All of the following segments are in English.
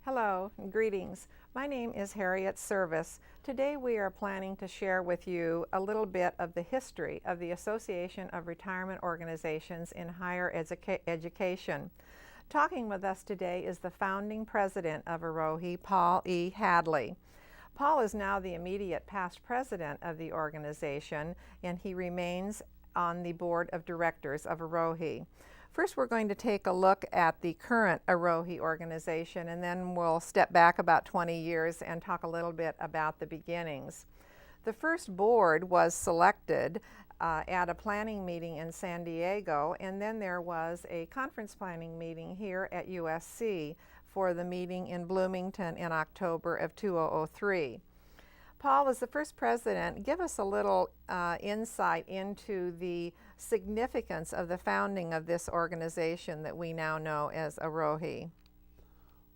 Hello, and greetings. My name is Harriet Servis. Today we are planning to share with you a little bit of the history of the Association of Retirement Organizations in Higher Education. Talking with us today is the founding president of AROHE, Paul E. Hadley. Paul is now the immediate past president of the organization, and he remains on the board of directors of AROHE. First, we're going to take a look at the current AROHE organization, and then we'll step back about 20 years and talk a little bit about the beginnings. The first board was selected at a planning meeting in San Diego, and then there was a conference planning meeting here at USC for the meeting in Bloomington in October of 2003. Paul, as the first president, give us a little insight into the significance of the founding of this organization that we now know as AROHE.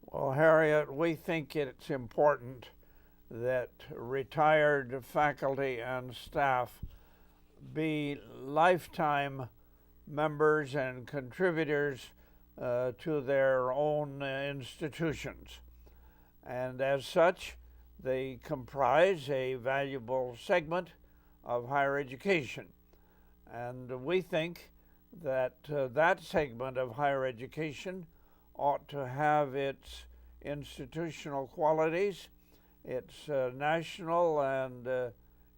Well, Harriet, we think it's important that retired faculty and staff be lifetime members and contributors to their own institutions. And as such, they comprise a valuable segment of higher education. And we think that that segment of higher education ought to have its institutional qualities, its national and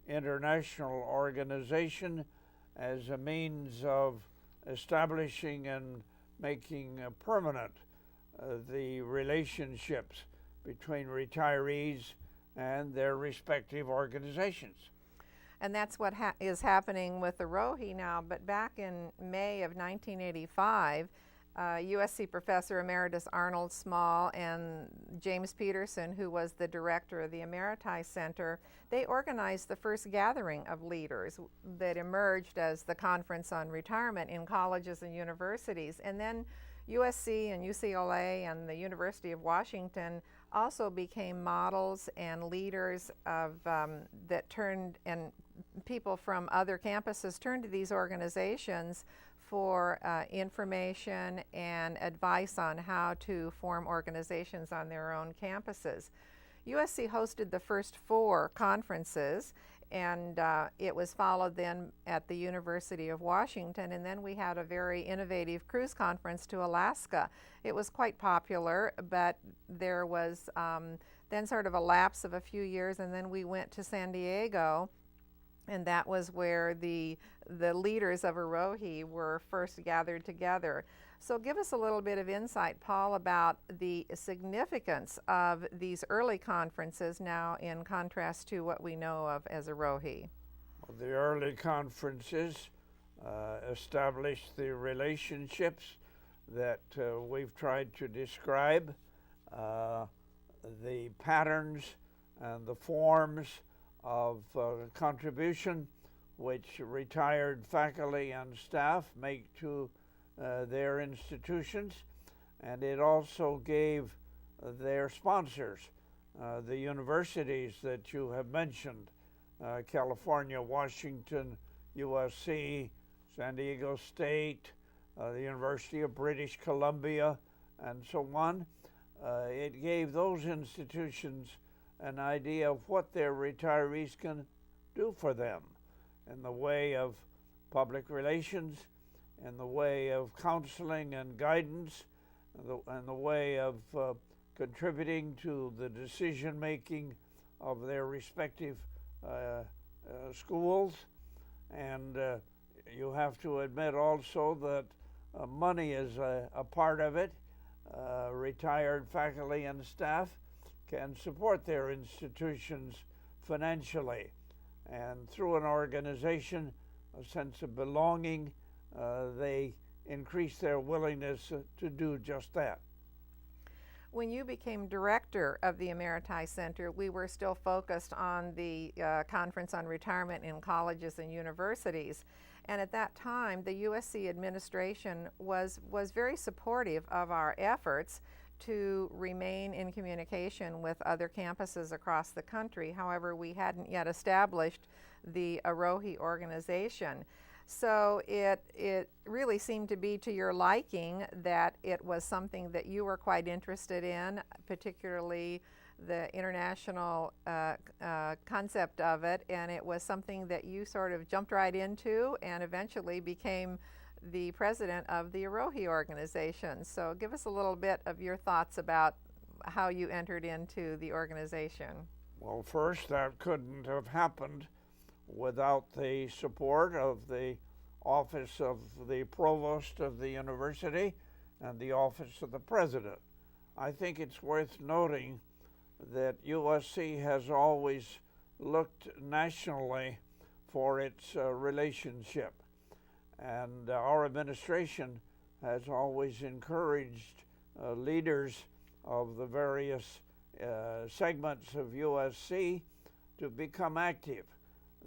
international organization as a means of establishing and making permanent the relationships between retirees and their respective organizations. And that's what is happening with AROHE now. But back in May of 1985, USC Professor Emeritus Arnold Small and James Peterson, who was the director of the Emeriti Center, they organized the first gathering of leaders that emerged as the Conference on Retirement in colleges and universities. And then USC and UCLA and the University of Washington also became models and leaders of that turned, and people from other campuses turned to these organizations for information and advice on how to form organizations on their own campuses. USC hosted the first 4 conferences, and it was followed then at the University of Washington, and then we had a very innovative cruise conference to Alaska. It was quite popular, but there was then sort of a lapse of a few years, and then we went to San Diego, and that was where the leaders of AROHE were first gathered together. So give us a little bit of insight, Paul, about the significance of these early conferences now in contrast to what we know of as AROHE. Well, the early conferences established the relationships that we've tried to describe, the patterns and the forms of contribution which retired faculty and staff make to their institutions, and it also gave their sponsors, the universities that you have mentioned, California, Washington, USC, San Diego State, the University of British Columbia, and so on. It gave those institutions an idea of what their retirees can do for them in the way of public relations, in the way of counseling and guidance, and the way of contributing to the decision making of their respective schools. And you have to admit also that money is a part of it. Retired faculty and staff can support their institutions financially, and through an organization, a sense of belonging, they increase their willingness to do just that. When you became director of the Emeriti Center, we were still focused on the Conference on Retirement in colleges and universities. And at that time, the USC administration was very supportive of our efforts to remain in communication with other campuses across the country. However, we hadn't yet established the AROHE organization. So it really seemed to be to your liking, that it was something that you were quite interested in, particularly the international concept of it, and it was something that you sort of jumped right into and eventually became the president of the AROHE organization. So give us a little bit of your thoughts about how you entered into the organization. Well, first, that couldn't have happened without the support of the office of the provost of the university and the office of the president. I think it's worth noting that USC has always looked nationally for its relationship, and our administration has always encouraged leaders of the various segments of USC to become active.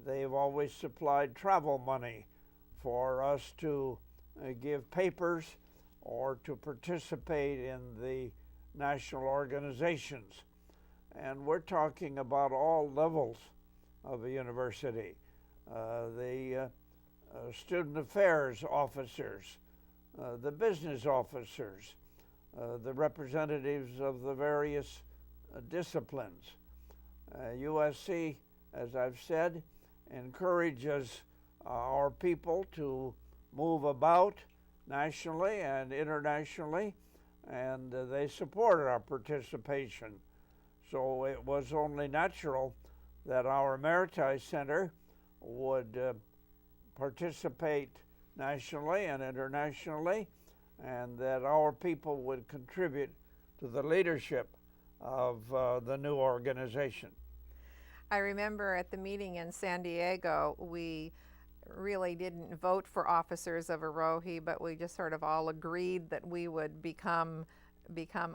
They've always supplied travel money for us to give papers or to participate in the national organizations. And we're talking about all levels of a university. The student affairs officers, the business officers, the representatives of the various disciplines. USC, as I've said, encourages our people to move about nationally and internationally, and they support our participation. So it was only natural that our Emeriti Center would participate nationally and internationally, and that our people would contribute to the leadership of the new organization. I remember at the meeting in San Diego, we really didn't vote for officers of AROHE, but we just sort of all agreed that we would become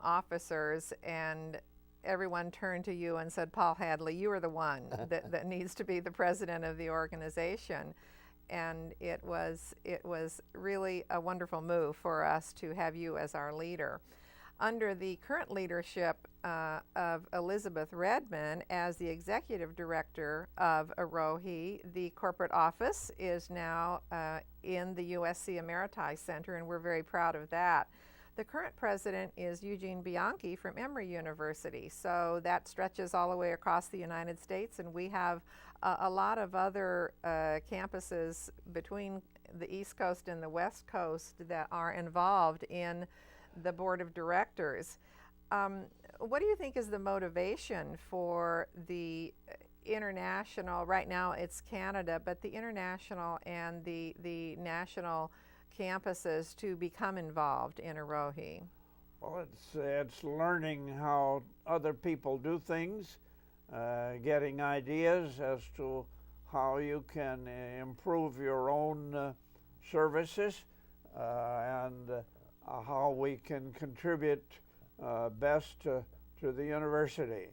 officers, and everyone turned to you and said, Paul Hadley, you are the one that needs to be the president of the organization. And it was really a wonderful move for us to have you as our leader. Under the current leadership of Elizabeth Redman as the executive director of AROHE, the corporate office is now in the USC Emeriti Center, and we're very proud of that. The current president is Eugene Bianchi from Emory University, so that stretches all the way across the United States, and we have a lot of other campuses between the East Coast and the West Coast that are involved in the board of directors. What do you think is the motivation for the international, right now it's Canada, but the international and the national campuses to become involved in AROHE? Well, it's learning how other people do things, getting ideas as to how you can improve your own services, and how we can contribute best to the university.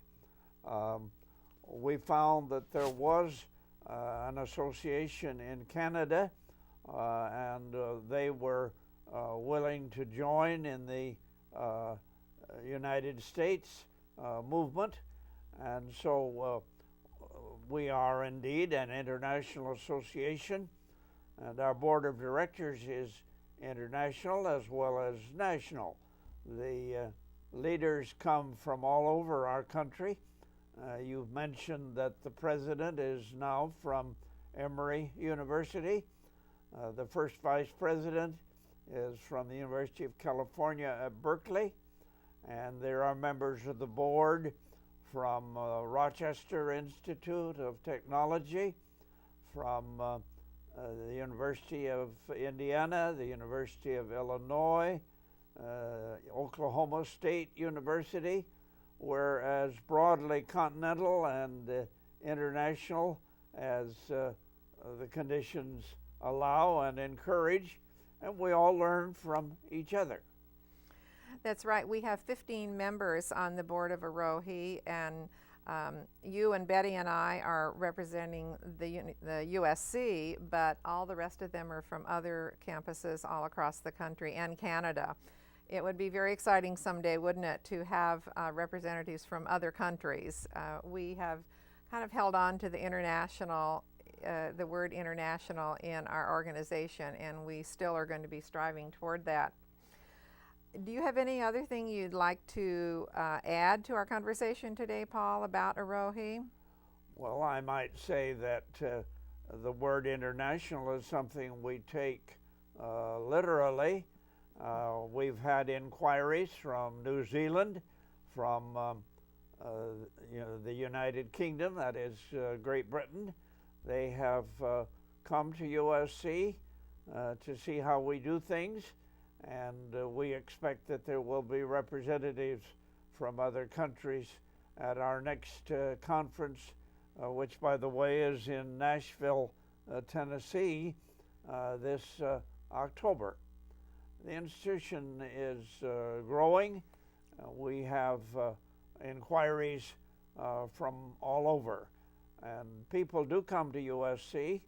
We found that there was an association in Canada, and they were willing to join in the United States movement, and so we are indeed an international association, and our board of directors is international as well as national. The leaders come from all over our country. You've mentioned that the president is now from Emory University. The first vice president is from the University of California at Berkeley, and there are members of the board from Rochester Institute of Technology, from the University of Indiana, the University of Illinois, Oklahoma State University. We're as broadly continental and international as the conditions allow and encourage, and we all learn from each other. That's right. We have 15 members on the board of AROHE, and you and Betty and I are representing the USC, but all the rest of them are from other campuses all across the country and Canada. It would be very exciting someday, wouldn't it, to have representatives from other countries. We have kind of held on to the international the word international in our organization, and we still are going to be striving toward that. Do you have any other thing you'd like to add to our conversation today, Paul, about AROHE? Well, I might say that the word international is something we take literally. We've had inquiries from New Zealand, from the United Kingdom, that is Great Britain. They have come to USC to see how we do things, and we expect that there will be representatives from other countries at our next conference, which, by the way, is in Nashville, Tennessee, this October. The institution is growing. We have inquiries from all over, and people do come to USC.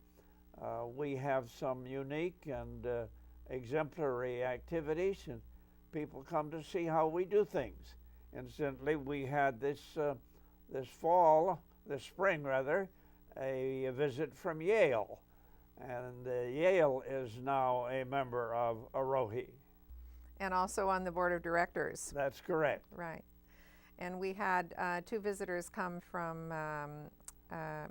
We have some unique and exemplary activities, and people come to see how we do things. Incidentally, we had this spring, a visit from Yale, and Yale is now a member of AROHE. And also on the board of directors. That's correct. Right. And we had two visitors come from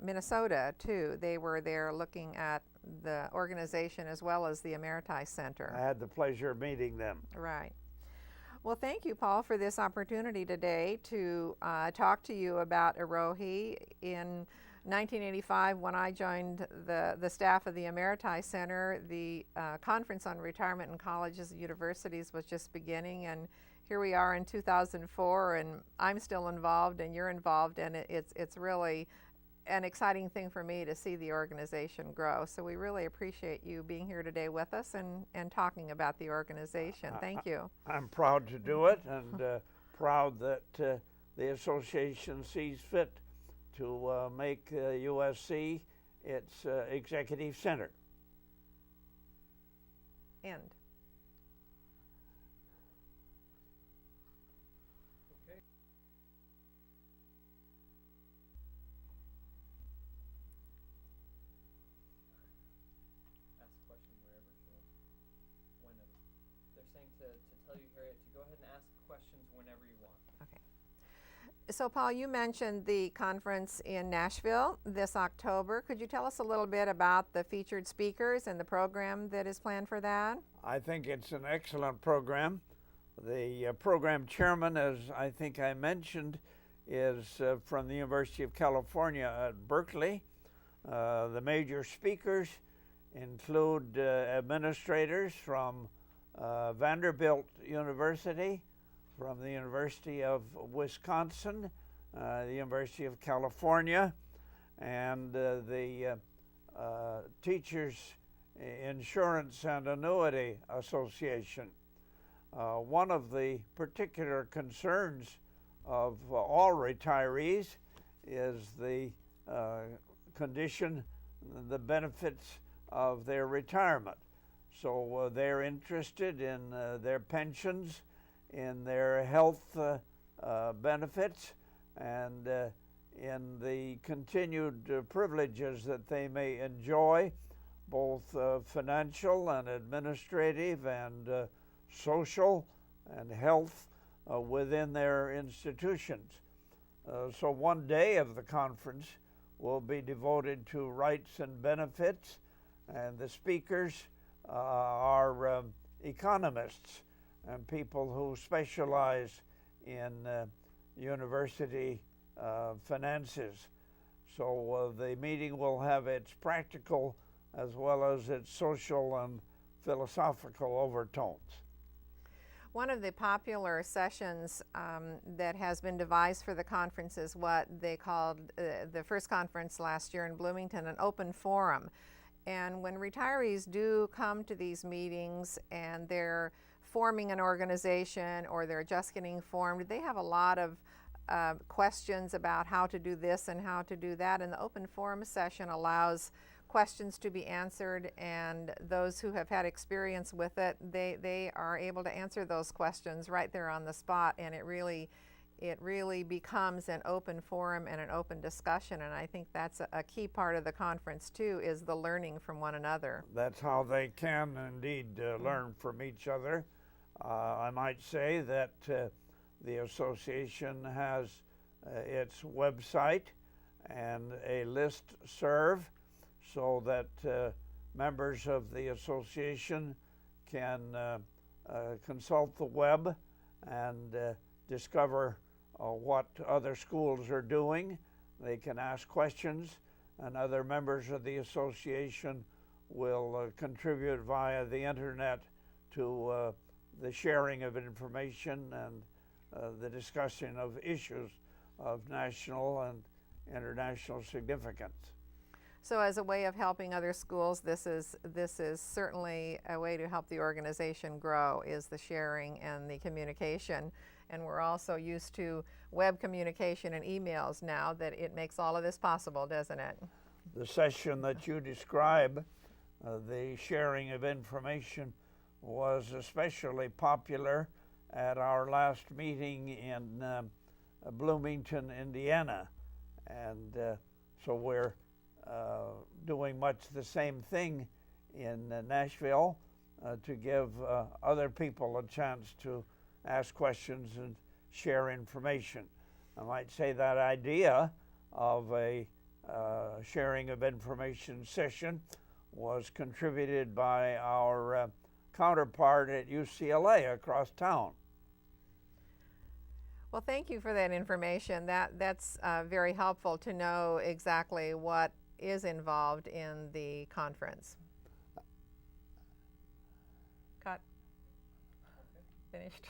Minnesota, too. They were there looking at the organization as well as the Emeriti Center. I had the pleasure of meeting them. Right. Well, thank you, Paul, for this opportunity today to talk to you about AROHE. In 1985, when I joined the staff of the Emeriti Center, the Conference on Retirement in Colleges and Universities was just beginning, and here we are in 2004, and I'm still involved, and you're involved, and it's really an exciting thing for me to see the organization grow. So we really appreciate you being here today with us and talking about the organization. Thank you. I'm proud to do it, and proud that the association sees fit to make USC its executive center. End. To tell you, Harriet, to go ahead and ask questions whenever you want. Okay. So, Paul, you mentioned the conference in Nashville this October. Could you tell us a little bit about the featured speakers and the program that is planned for that? I think it's an excellent program. The program chairman, as I think I mentioned, is from the University of California at Berkeley. The major speakers include administrators from Vanderbilt University, from the University of Wisconsin, the University of California, and the Teachers Insurance and Annuity Association. One of the particular concerns of all retirees is the condition, the benefits of their retirement. So they're interested in their pensions, in their health benefits, and in the continued privileges that they may enjoy, both financial and administrative and social and health within their institutions. So one day of the conference will be devoted to rights and benefits, and the speakers are economists and people who specialize in university finances. So the meeting will have its practical as well as its social and philosophical overtones. One of the popular sessions that has been devised for the conference is what they called the first conference last year in Bloomington, an open forum. And when retirees do come to these meetings and they're forming an organization or they're just getting formed, they have a lot of questions about how to do this and how to do that. And the open forum session allows questions to be answered, and those who have had experience with it, they are able to answer those questions right there on the spot, and it really it really becomes an open forum and an open discussion, and I think that's a key part of the conference too, is the learning from one another. That's how they can indeed learn from each other. I might say that the association has its website and a list serve so that members of the association can consult the web and discover what other schools are doing. They can ask questions, and other members of the association will contribute via the internet to the sharing of information and the discussion of issues of national and international significance. So as a way of helping other schools, this is certainly a way to help the organization grow, is the sharing and the communication. And we're also used to web communication and emails now, that it makes all of this possible, doesn't it? The session that you describe, the sharing of information, was especially popular at our last meeting in Bloomington, Indiana. And so we're doing much the same thing in Nashville to give other people a chance to ask questions and share information. I might say that idea of a sharing of information session was contributed by our counterpart at UCLA across town. Well, thank you for that information. That's very helpful to know exactly what is involved in the conference. Cut. Finished.